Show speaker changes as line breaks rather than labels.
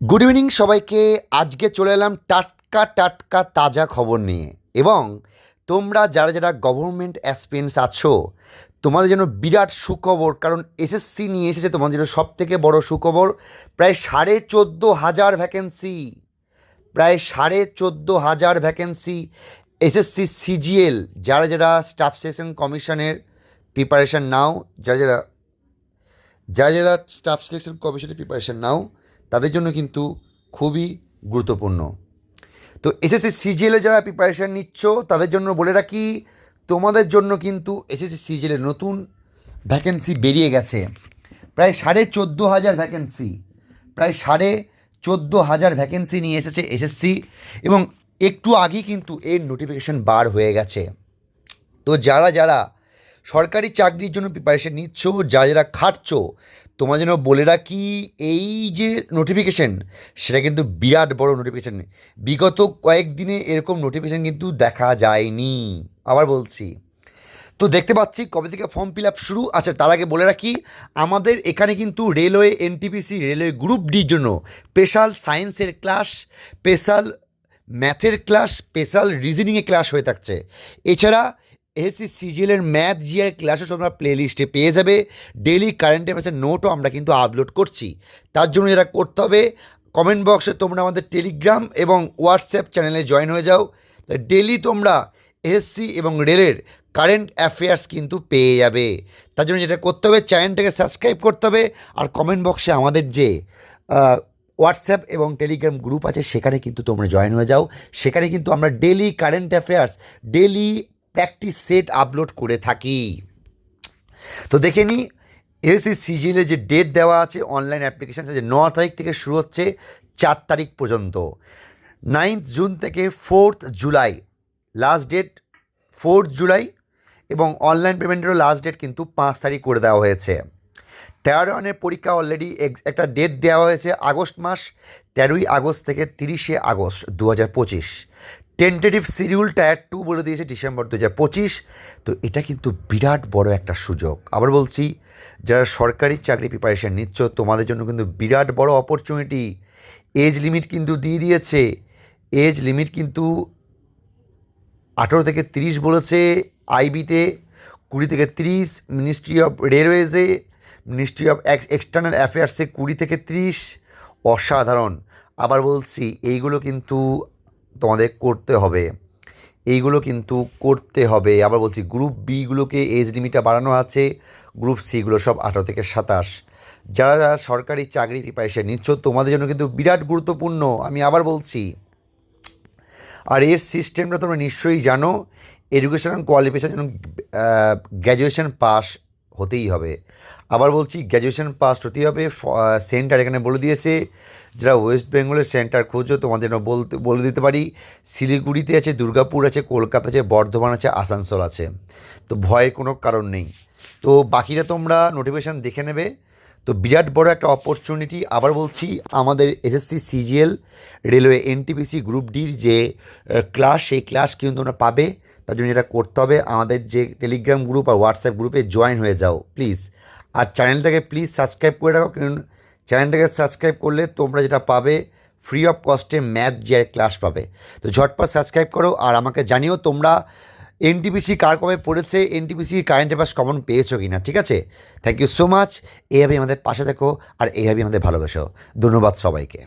Good evening সবাইকে। আজকে চলে এলাম টাটকা টাটকা তাজা খবর নিয়ে। এবং তোমরা যারা যারা গভর্নমেন্ট অ্যাসপিরেন্টস আছো, তোমাদের জন্য বিরাট সুখবর, কারণ এসএসসি নিয়ে এসেছে তোমাদের জন্য সব থেকে বড় সুখবর। প্রায় 14,500 ভ্যাকেন্সি, প্রায় 14,500 ভ্যাকেন্সি এসএসসি সিজিএল। যারা যারা স্টাফ সিলেকশন কমিশনের প্রিপারেশান নাও, যারা যারা যারা যারা স্টাফ সিলেকশন কমিশনের প্রিপারেশান নাও, তাদের জন্য কিন্তু খুবই গুরুত্বপূর্ণ। তো এসএসসি সিজিএলে যারা প্রিপারেশান নিচ্ছ তাদের জন্য বলে রাখি, তোমাদের জন্য কিন্তু এসএসসি সিজিএলের নতুন ভ্যাকেন্সি বেরিয়ে গেছে। প্রায় 14,500 ভ্যাকেন্সি, প্রায় 14,500 ভ্যাকেন্সি নিয়ে এসেছে এসএসসি। এবং একটু আগেই কিন্তু এর নোটিফিকেশান বার হয়ে গেছে। তো যারা যারা সরকারি চাকরির জন্য প্রিপারেশান নিচ্ছ, যারা যারা খাটছো, তোমার জন্য বলে রাখি, এই যে নোটিফিকেশান, সেটা কিন্তু বিরাট বড় নোটিফিকেশান। বিগত কয়েকদিনে এরকম নোটিফিকেশান কিন্তু দেখা যায়নি। আবার বলছি, তো দেখতে পাচ্ছি কবে থেকে ফর্ম ফিল আপ শুরু। আচ্ছা, তার আগে বলে রাখি, আমাদের এখানে কিন্তু রেলওয়ে এনটিপিসি রেলওয়ে গ্রুপ ডির জন্য স্পেশাল সায়েন্সের ক্লাস, স্পেশাল ম্যাথের ক্লাস, স্পেশাল রিজনিংয়ের ক্লাস হয়ে থাকছে। এছাড়া এসএসসি সিজিএলের ম্যাথ জিআর ক্লাসও তোমরা প্লে লিস্টে পেয়ে যাবে। ডেইলি কারেন্ট অ্যাফেয়ার্সের নোটও আমরা কিন্তু আপলোড করছি। তার জন্য যেটা করতে হবে, কমেন্ট বক্সে তোমরা আমাদের টেলিগ্রাম এবং হোয়াটসঅ্যাপ চ্যানেলে জয়েন হয়ে যাও। ডেইলি তোমরা এসএসসি এবং রেলের কারেন্ট অ্যাফেয়ার্স কিন্তু পেয়ে যাবে। তার জন্য যেটা করতে হবে, চ্যানেলটাকে সাবস্ক্রাইব করতে হবে। আর কমেন্ট বক্সে আমাদের যে হোয়াটসঅ্যাপ এবং টেলিগ্রাম গ্রুপ আছে, সেখানে কিন্তু তোমরা জয়েন হয়ে যাও। সেখানে কিন্তু আমরা daily current affairs, daily practice set upload করে থাকি। তো দেখে নিই, এসএসসি সিজিএলের যে ডেট দেওয়া আছে অনলাইন অ্যাপ্লিকেশান, যে 9 তারিখ থেকে শুরু হচ্ছে 4 তারিখ পর্যন্ত। 9 জুন থেকে 4 জুলাই লাস্ট ডেট, 4 জুলাই। এবং অনলাইন পেমেন্টেরও লাস্ট ডেট কিন্তু 5 তারিখ করে দেওয়া হয়েছে। টায়ার ওয়ানের পরীক্ষা অলরেডি একটা ডেট দেওয়া হয়েছে আগস্ট মাস, 13ই আগস্ট থেকে 30শে আগস্ট 2025। টেন্টেটিভ শিডিউল টায়ার 2 বলে দিয়েছে ডিসেম্বর 2025। তো এটা কিন্তু বিরাট বড় একটা সুযোগ। আবার বলছি, যারা সরকারি চাকরি প্রিপারেশান নিচ্ছ, তোমাদের জন্য কিন্তু বিরাট বড় অপরচুনিটি। এজ লিমিট কিন্তু দিয়ে দিয়েছে। এজ লিমিট কিন্তু 18 থেকে 30 বলেছে আইবিতে, 20 থেকে 30, মিনিস্ট্রি অফ রেলওয়েজে, মিনিস্ট্রি অফ এক্সটার্নাল অ্যাফেয়ার্সে 20 থেকে 30। অসাধারণ। আবার বলছি, এইগুলো কিন্তু তোমাদের করতে হবে, এইগুলো কিন্তু করতে হবে। আবার বলছি, গ্রুপ বিগুলোকে এজ লিমিটটা বাড়ানো আছে, গ্রুপ সিগুলো সব 18 থেকে 27। যারা যারা সরকারি চাকরি প্রিপারেশান নিচ্ছ, তোমাদের জন্য কিন্তু বিরাট গুরুত্বপূর্ণ। আমি আবার বলছি, আর এর সিস্টেমটা তোমরা নিশ্চয়ই জানো। এডুকেশন অ্যান্ড কোয়ালিফিকেশান জন্য গ্র্যাজুয়েশন পাস হতেই হবে। আবার বলছি, গ্র্যাজুয়েশন পাস হতেই হবে। সেন্টার এখানে বলে দিয়েছে। যারা ওয়েস্ট বেঙ্গলের সেন্টার খোঁজো, তোমাদের বলে দিতে পারি, শিলিগুড়িতে আছে, দুর্গাপুর আছে, কলকাতা আছে, বর্ধমান আছে, আসানসোল আছে। তো ভয়ের কোনো কারণ নেই। তো বাকিটা তোমরা নোটিফিকেশান দেখে নেবে। তো বিরাট বড় একটা অপরচুনিটি। আবার বলছি, আমাদের SSC CGL railway NTPC group ডির যে ক্লাস, সেই ক্লাস কিন্তু তোমরা পাবে। তার জন্য যেটা করতে হবে, আমাদের যে টেলিগ্রাম গ্রুপ আর হোয়াটসঅ্যাপ গ্রুপে জয়েন হয়ে যাও প্লিজ। আর চ্যানেলটাকে প্লিজ সাবস্ক্রাইব করে রাখো, কারণ চ্যানেলটাকে সাবস্ক্রাইব করলে তোমরা যেটা পাবে, ফ্রি অফ কস্টে ম্যাথ জিআর ক্লাস পাবে। তো ঝটপট সাবস্ক্রাইব করো আর আমাকে জানিও তোমরা এনটিপিসি কার কবে পড়েছে, এনটিপিসি কারেন্ট অ্যাফেয়ার্স কমন পেয়েছো কি না। ঠিক আছে, থ্যাংক ইউ সো মাচ। এইভাবেই আমাদের পাশে থেকো আর এইভাবেই আমাদের ভালোবাসো। ধন্যবাদ সবাইকে।